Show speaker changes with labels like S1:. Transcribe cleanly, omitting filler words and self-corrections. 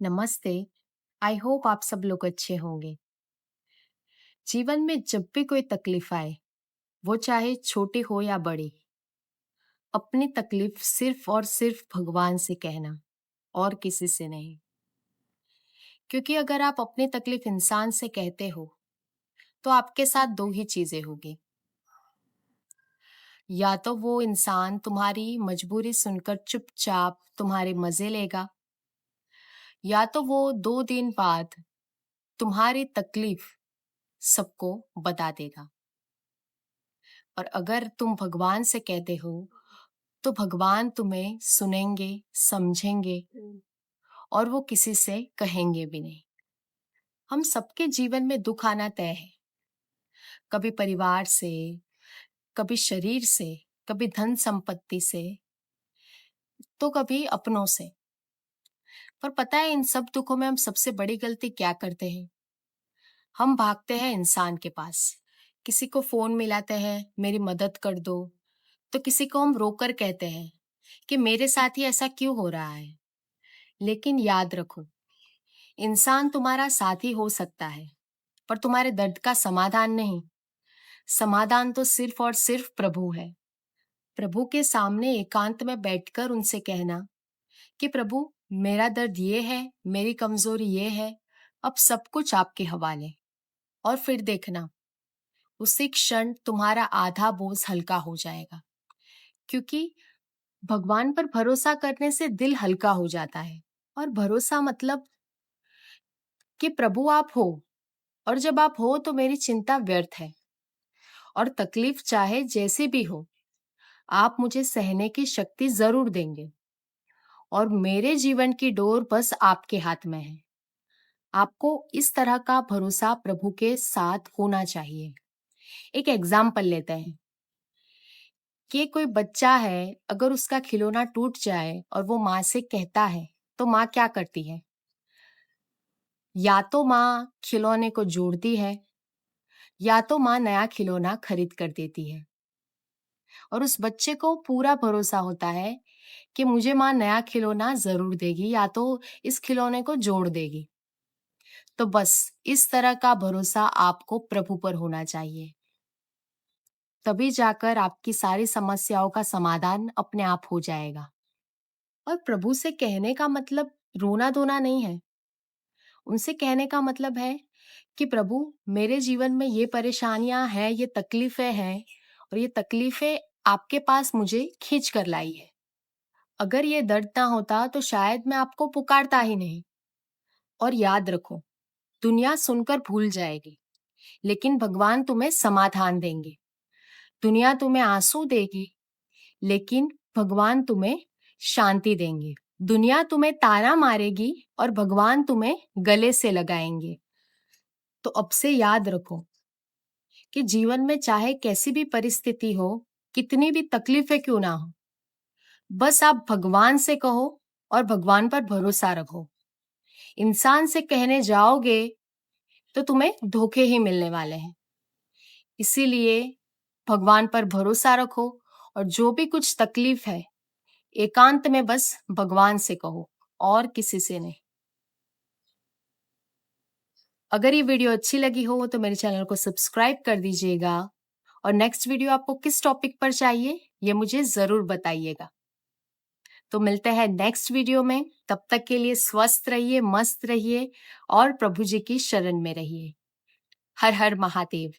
S1: नमस्ते। I hope आप सब लोग अच्छे होंगे। जीवन में जब भी कोई तकलीफ आए, वो चाहे छोटी हो या बड़ी, अपनी तकलीफ सिर्फ और सिर्फ भगवान से कहना और किसी से नहीं। क्योंकि अगर आप अपनी तकलीफ इंसान से कहते हो, तो आपके साथ दो ही चीजें होगी। या तो वो इंसान तुम्हारी मजबूरी सुनकर चुपचाप तुम्हारे मजे लेगा, या तो वो 2 दिन बाद तुम्हारी तकलीफ सबको बता देगा। और अगर तुम भगवान से कहते हो, तो भगवान तुम्हें सुनेंगे, समझेंगे और वो किसी से कहेंगे भी नहीं। हम सबके जीवन में दुख आना तय है। कभी परिवार से, कभी शरीर से, कभी धन संपत्ति से, तो कभी अपनों से। पर पता है इन सब दुखों में हम सबसे बड़ी गलती क्या करते हैं? हम भागते हैं इंसान के पास। किसी को फोन मिलाते हैं, मेरी मदद कर दो। तो किसी को हम रोकर कहते हैं कि मेरे साथ ही ऐसा क्यों हो रहा है। लेकिन याद रखो, इंसान तुम्हारा साथी हो सकता है, पर तुम्हारे दर्द का समाधान नहीं। समाधान तो सिर्फ और सिर्फ प्रभु है। प्रभु के सामने एकांत में बैठकर उनसे कहना कि प्रभु, मेरा दर्द ये है, मेरी कमजोरी ये है, अब सब कुछ आपके हवाले। और फिर देखना, उसी क्षण तुम्हारा आधा बोझ हल्का हो जाएगा। क्योंकि भगवान पर भरोसा करने से दिल हल्का हो जाता है। और भरोसा मतलब कि प्रभु आप हो, और जब आप हो तो मेरी चिंता व्यर्थ है। और तकलीफ चाहे जैसी भी हो, आप मुझे सहने की शक्ति जरूर देंगे। और मेरे जीवन की डोर बस आपके हाथ में है। आपको इस तरह का भरोसा प्रभु के साथ होना चाहिए। एक एग्जाम्पल लेते हैं कि कोई बच्चा है, अगर उसका खिलौना टूट जाए और वो माँ से कहता है, तो माँ क्या करती है? या तो माँ खिलौने को जोड़ती है, या तो माँ नया खिलौना खरीद कर देती है। और उस बच्चे को पूरा भरोसा होता है कि मुझे माँ नया खिलौना जरूर देगी, या तो इस खिलौने को जोड़ देगी। तो बस इस तरह का भरोसा आपको प्रभु पर होना चाहिए। तभी जाकर आपकी सारी समस्याओं का समाधान अपने आप हो जाएगा। और प्रभु से कहने का मतलब रोना धोना नहीं है। उनसे कहने का मतलब है कि प्रभु, मेरे जीवन में ये परेशानियां हैं, ये तकलीफें हैं, और ये तकलीफें आपके पास मुझे खींच कर लाई है। अगर ये दर्द ना होता तो शायद मैं आपको पुकारता ही नहीं। और याद रखो, दुनिया सुनकर भूल जाएगी, लेकिन भगवान तुम्हें समाधान देंगे। दुनिया तुम्हें आंसू देगी, लेकिन भगवान तुम्हें शांति देंगे। दुनिया तुम्हें ताना मारेगी और भगवान तुम्हें गले से लगाएंगे। तो अब से याद रखो कि जीवन में चाहे कैसी भी परिस्थिति हो, कितनी भी तकलीफें क्यों ना हो, बस आप भगवान से कहो और भगवान पर भरोसा रखो। इंसान से कहने जाओगे तो तुम्हें धोखे ही मिलने वाले हैं। इसीलिए भगवान पर भरोसा रखो, और जो भी कुछ तकलीफ है, एकांत में बस भगवान से कहो और किसी से नहीं। अगर ये वीडियो अच्छी लगी हो तो मेरे चैनल को सब्सक्राइब कर दीजिएगा। और नेक्स्ट वीडियो आपको किस टॉपिक पर चाहिए, ये मुझे जरूर बताइएगा। तो मिलते हैं नेक्स्ट वीडियो में। तब तक के लिए स्वस्थ रहिए, मस्त रहिए और प्रभु जी की शरण में रहिए। हर हर महादेव।